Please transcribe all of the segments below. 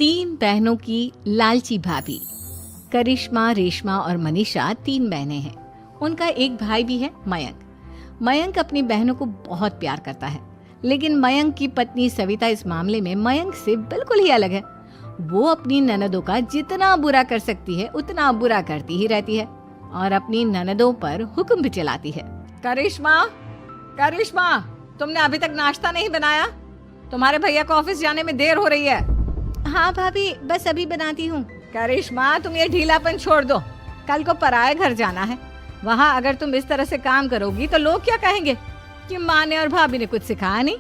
तीन बहनों की लालची भाभी। करिश्मा, रेशमा और मनीषा तीन बहनें हैं। उनका एक भाई भी है, मयंक। मयंक अपनी बहनों को बहुत प्यार करता है, लेकिन मयंक की पत्नी सविता इस मामले में मयंक से बिल्कुल ही अलग है। वो अपनी ननदों का जितना बुरा कर सकती है उतना बुरा करती ही रहती है और अपनी ननदों पर हुक्म भी चलाती है। करिश्मा, करिश्मा, तुमने अभी तक नाश्ता नहीं बनाया? तुम्हारे भैया को ऑफिस जाने में देर हो रही है। हाँ भाभी, बस अभी बनाती हूँ। करिश्मा, तुम ये ढीलापन छोड़ दो। कल को पराये घर जाना है। वहाँ अगर तुम इस तरह से काम करोगी तो लोग क्या कहेंगे कि माँ ने और भाभी ने कुछ सिखाया नहीं।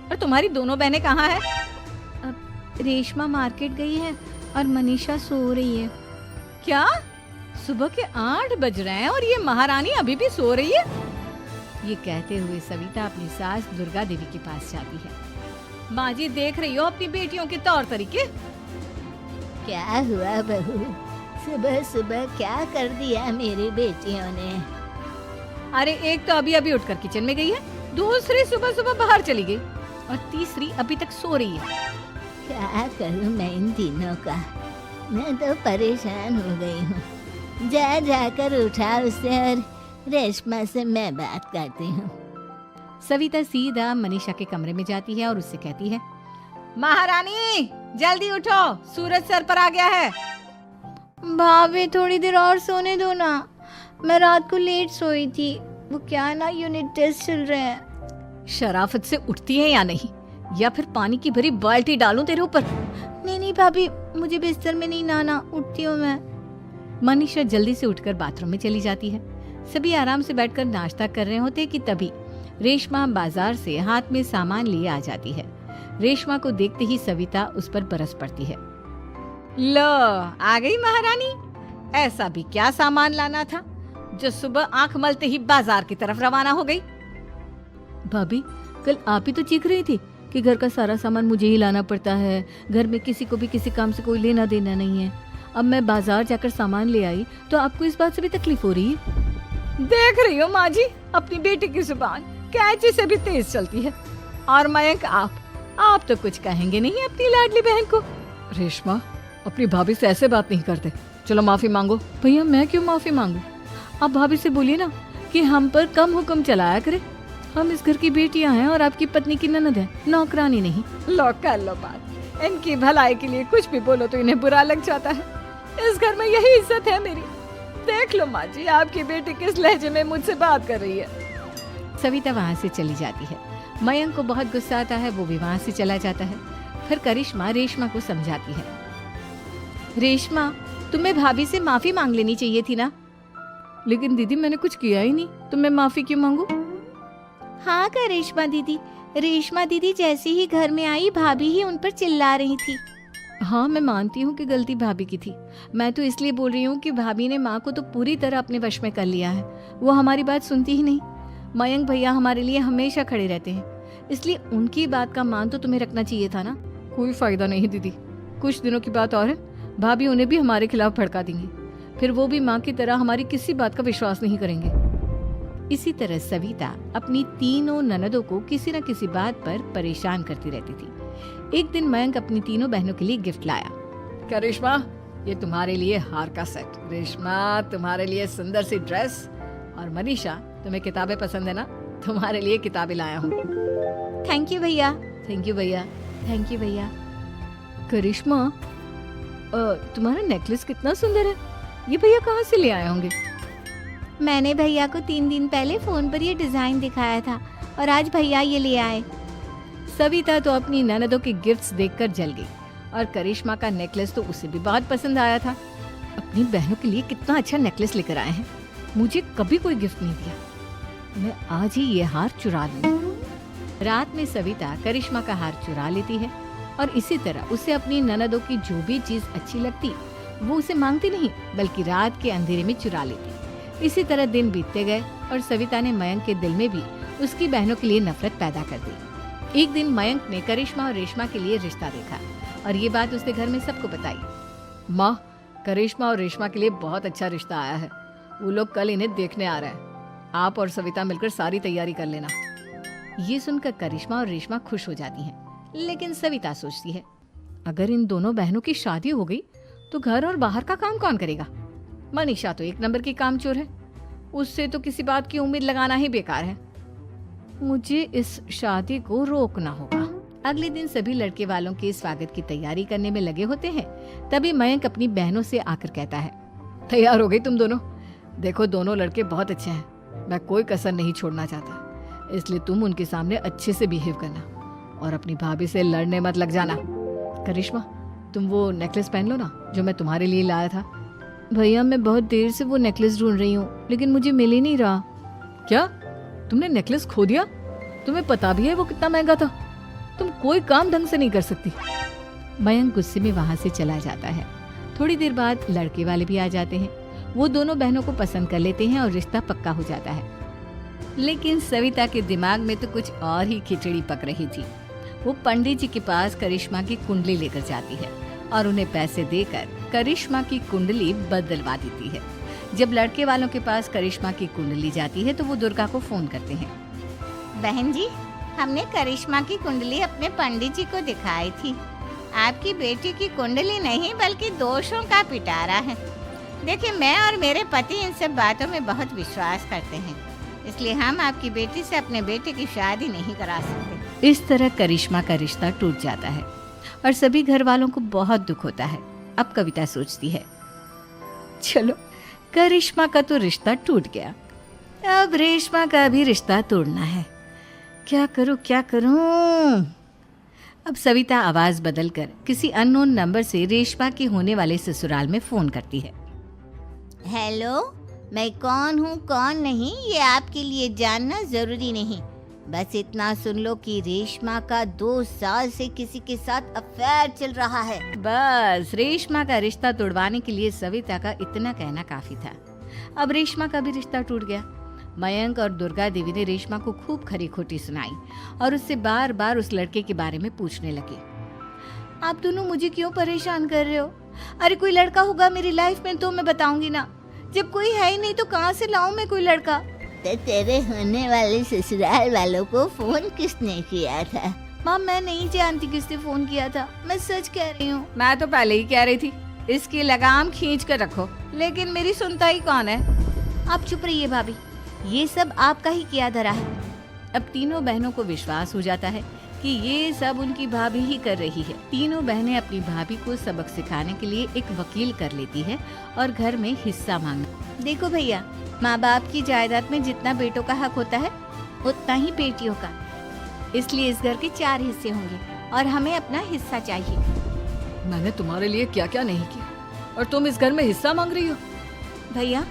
और तुम्हारी दोनों बहनें कहाँ हैं? रेशमा मार्केट गई है और मनीषा सो रही है। क्या? सुबह के 8 बज रहे हैं और ये महारानी अभी भी सो रही है? ये कहते हुए सविता अपनी सास दुर्गा देवी के पास जाती है। माँ जी, देख रही हो अपनी बेटियों के तौर तरीके? क्या हुआ बहू, सुबह सुबह क्या कर दिया मेरी बेटियों ने? अरे एक तो अभी अभी उठकर किचन में गई है, दूसरी सुबह सुबह बाहर चली गई और तीसरी अभी तक सो रही है। क्या करूं मैं इन तीनों का, मैं तो परेशान हो गई हूँ। जा जाकर उठा उसे और रेशमा से मैं बात करती हूँ। सविता सीधा मनीषा के कमरे में जाती है और उससे कहती है, महारानी जल्दी उठो, सूरज सर पर आ गया है। भाभी थोड़ी देर और सोने दो ना, मैं रात को लेट सोई थी। वो क्या है ना, यूनिट टेस्ट चल रहे हैं। शराफत से उठती है या नहीं, या फिर पानी की भरी बाल्टी डालूं तेरे ऊपर? नहीं भाभी, मुझे बिस्तर में नहीं नहाना, उठती हूँ मैं। मनीषा जल्दी से उठकर बाथरूम में चली जाती है। सभी आराम से बैठकर नाश्ता कर रहे होते कि तभी रेशमा बाजार से हाथ में सामान लिए आ जाती है। रेशमा को देखते ही सविता उस पर बरस पड़ती है। लो, आ गई महारानी। ऐसा भी क्या सामान लाना था जो सुबह आंख मलते ही बाजार की तरफ रवाना हो गई? भाभी, कल आप ही तो चीख रही थी कि घर का सारा सामान मुझे ही लाना पड़ता है, घर में किसी को भी किसी काम से कोई लेना देना नहीं है। अब मैं बाजार जाकर सामान ले आई तो आपको इस बात से भी तकलीफ हो रही है? देख रही हो माँ जी, अपनी बेटी की जुबान कैंची से भी तेज चलती है। और मयंक, आप तो कुछ कहेंगे नहीं अपनी लाडली बहन को? रेशमा, अपनी भाभी से ऐसे बात नहीं करते। चलो माफी मांगो। भैया, मैं क्यों माफी मांगू? आप भाभी से बोलिए ना कि हम पर कम हुक्म चलाया करे। हम इस घर की बेटियां हैं और आपकी पत्नी की ननद है, नौकरानी नहीं। लो कर लो बात। इनकी भलाई के लिए कुछ भी बोलो तो इन्हें बुरा लग जाता है। इस घर में यही इज्जत है मेरी। देख लो माँ जी, आपकी बेटी किस लहजे में मुझसे बात कर रही है। सविता वहाँ से चली जाती है। मयंक को बहुत गुस्सा आता है, वो भी वहाँ से चला जाता है। फिर करिश्मा रेशमा को समझाती है। रेशमा, तुम्हें भाभी से माफी मांग लेनी चाहिए थी ना। लेकिन दीदी, मैंने कुछ किया ही नहीं, तो मैं माफी क्यों मांगू? हाँ करिश्मा दीदी, रेशमा दीदी जैसे ही घर में आई भाभी ही उन पर चिल्ला रही थी। हाँ, मैं मानती हूँ कि गलती भाभी की थी। मैं तो इसलिए बोल रही हूँ कि भाभी ने माँ को तो पूरी तरह अपने वश में कर लिया है। वो हमारी बात सुनती ही नहीं। मयंक भैया हमारे लिए हमेशा खड़े रहते हैं, इसलिए उनकी बात का मान तो तुम्हें रखना चाहिए था ना। कोई फायदा नहीं दीदी, कुछ दिनों की बात और है, भाभी उन्हें भी हमारे खिलाफ भड़का देंगी। फिर वो भी माँ की तरह हमारी किसी बात का विश्वास नहीं करेंगे। इसी तरह सविता अपनी तीनों ननदों को किसी न किसी बात पर परेशान करती रहती थी। एक दिन मयंक अपनी तीनों बहनों के लिए गिफ्ट लाया। क्या रेशमा, ये तुम्हारे लिए हार का सेट। रेशमा, तुम्हारे लिए सुंदर सी ड्रेस। और मनीषा, तुम्हें किताबें पसंद है ना, तुम्हारे लिए किताबें लाया हूँ। थैंक यू भैया। थैंक यू भैया। थैंक यू भैया। करिश्मा, तुम्हारा नेकलेस कितना सुंदर है। ये भैया कहाँ से ले आए होंगे? मैंने भैया को 3 दिन पहले फोन पर ये डिजाइन दिखाया था और आज भैया ये ले आए। सविता तो अपनी ननदों के गिफ्ट्स देखकर जल गई और करिश्मा का नेकलेस तो उसे भी बहुत पसंद आया था। अपनी बहनों के लिए कितना अच्छा नेकलेस लेकर आए हैं, मुझे कभी कोई गिफ्ट नहीं दिया। मैं आज ही ये हार चुरा लूं। रात में सविता करिश्मा का हार चुरा लेती है और इसी तरह उसे अपनी ननदों की जो भी चीज अच्छी लगती वो उसे मांगती नहीं, बल्कि रात के अंधेरे में चुरा लेती। इसी तरह दिन बीतते गए और सविता ने मयंक के दिल में भी उसकी बहनों के लिए नफरत पैदा कर दी। एक दिन मयंक ने करिश्मा और रेशमा के लिए रिश्ता देखा और ये बात उसने घर में सबको बताई। माँ, करिश्मा और रेशमा के लिए बहुत अच्छा रिश्ता आया है। वो लोग कल इन्हें देखने आ रहे हैं। आप और सविता मिलकर सारी तैयारी कर लेना। ये सुनकर करिश्मा और रेशमा खुश हो जाती हैं, लेकिन सविता सोचती है, अगर इन दोनों बहनों की शादी हो गई तो घर और बाहर का काम कौन करेगा? मनीषा तो एक नंबर की कामचोर है, उससे तो किसी बात की उम्मीद लगाना ही बेकार है। मुझे इस शादी को रोकना होगा। अगले दिन सभी लड़के वालों के स्वागत की तैयारी करने में लगे होते हैं। तभी मयंक अपनी बहनों से आकर कहता है, तैयार हो गई तुम दोनों? देखो दोनों लड़के बहुत अच्छे हैं, मैं कोई कसर नहीं छोड़ना चाहता, इसलिए तुम उनके सामने अच्छे से बिहेव करना और अपनी भाभी से लड़ने मत लग जाना। करिश्मा, तुम वो नेकलेस पहन लो ना जो मैं तुम्हारे लिए लाया था। भैया मैं बहुत देर से वो नेकलेस ढूंढ रही हूँ, लेकिन मुझे मिल ही नहीं रहा। क्या तुमने नेकलेस खो दिया? तुम्हें पता भी है वो कितना महंगा था? तुम कोई काम ढंग से नहीं कर सकती। मयंक गुस्से में वहां से चला जाता है। थोड़ी देर बाद लड़के वाले भी आ जाते हैं। वो दोनों बहनों को पसंद कर लेते हैं और रिश्ता पक्का हो जाता है। लेकिन सविता के दिमाग में तो कुछ और ही खिचड़ी पक रही थी। वो पंडित जी के पास करिश्मा की कुंडली लेकर जाती है और उन्हें पैसे देकर करिश्मा की कुंडली बदलवा देती है। जब लड़के वालों के पास करिश्मा की कुंडली जाती है तो वो दुर्गा को फोन करते हैं। बहन जी, हमने करिश्मा की कुंडली अपने पंडित जी को दिखाई थी। आपकी बेटी की कुंडली नहीं बल्कि दोषों का पिटारा है। देखिए, मैं और मेरे पति इन सब बातों में बहुत विश्वास करते हैं, इसलिए हम आपकी बेटी से अपने बेटे की शादी नहीं करा सकते। इस तरह करिश्मा का रिश्ता टूट जाता है और सभी घर वालों को बहुत दुख होता है। अब कविता सोचती है, चलो करिश्मा का तो रिश्ता टूट गया, अब रेशमा का भी रिश्ता तोड़ना है। क्या करूं? अब सविता आवाज बदलकर किसी अननोन नंबर से रेशमा के होने वाले ससुराल में फोन करती है। हेलो, मैं कौन हूँ कौन नहीं ये आपके लिए जानना जरूरी नहीं। बस इतना सुन लो कि रेशमा का 2 साल से किसी के साथ अफेयर चल रहा है। बस रेशमा का रिश्ता तोड़वाने के लिए सविता का इतना कहना काफी था। अब रेशमा का भी रिश्ता टूट गया। मयंक और दुर्गा देवी ने रेशमा को खूब खरी खोटी सुनाई और उससे बार बार उस लड़के के बारे में पूछने लगे। आप दोनों मुझे क्यों परेशान कर रहे हो? अरे कोई लड़का होगा मेरी लाइफ में तो मैं बताऊंगी ना, जब कोई है ही नहीं तो कहाँ से लाऊं मैं कोई लड़का? तो तेरे होने वाले ससुराल वालों को फोन किसने किया था? माँ मैं नहीं जानती किसने फोन किया था, मैं सच कह रही हूँ। मैं तो पहले ही कह रही थी इसकी लगाम खींच कर रखो, लेकिन मेरी सुनता ही कौन है। आप चुप रहिए भाभी, ये सब आपका ही किया धरा है। अब तीनों बहनों को विश्वास हो जाता है कि ये सब उनकी भाभी ही कर रही है। तीनों बहनें अपनी भाभी को सबक सिखाने के लिए एक वकील कर लेती है और घर में हिस्सा मांगना। देखो भैया, माँ बाप की जायदाद में जितना बेटों का हक होता है उतना ही बेटियों का, इसलिए इस घर के 4 हिस्से होंगे और हमें अपना हिस्सा चाहिए। मैंने तुम्हारे लिए क्या क्या नहीं किया और तुम इस घर में हिस्सा मांग रही हो? भैया,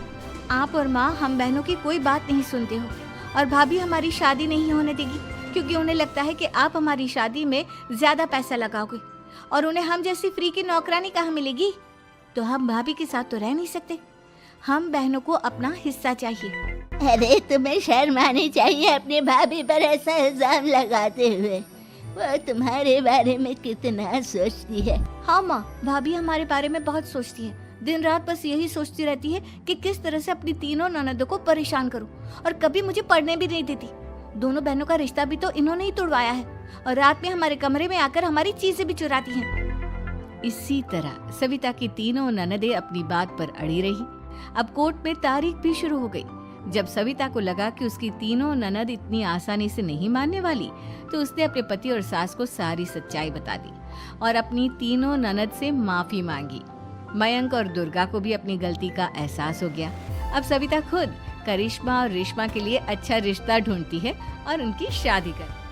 आप और माँ हम बहनों की कोई बात नहीं सुनते हो और भाभी हमारी शादी नहीं होने देगी क्योंकि उन्हें लगता है कि आप हमारी शादी में ज्यादा पैसा लगाओगे और उन्हें हम जैसी फ्री की नौकरानी कहाँ मिलेगी। तो हम भाभी के साथ तो रह नहीं सकते, हम बहनों को अपना हिस्सा चाहिए। अरे तुम्हें शर्म आनी चाहिए अपने भाभी पर ऐसा इल्जाम लगाते हुए। वो तुम्हारे बारे में कितना सोचती है। हाँ माँ, भाभी हमारे बारे में बहुत सोचती है। दिन रात बस यही सोचती रहती है कि किस तरह से अपनी तीनों ननदों को परेशान करूं और कभी मुझे पढ़ने भी नहीं देती। दोनों बहनों का रिश्ता भी तो इन्होंने ही तोड़वाया है और रात में हमारे कमरे में आकर हमारी चीजें भी चुराती हैं। इसी तरह सविता की तीनों ननदें अपनी बात पर अड़ी रही। अब कोर्ट में तारीख भी शुरू हो गई। जब सविता को लगा कि उसकी तीनों ननद इतनी आसानी से नहीं मानने वाली, तो उसने अपने पति और सास को सारी सच्चाई बता दी और अपनी तीनों ननद से माफी मांगी। मयंक और दुर्गा को भी अपनी गलती का एहसास हो गया। अब सविता खुद करिश्मा और रेशमा के लिए अच्छा रिश्ता ढूंढती है और उनकी शादी करती है।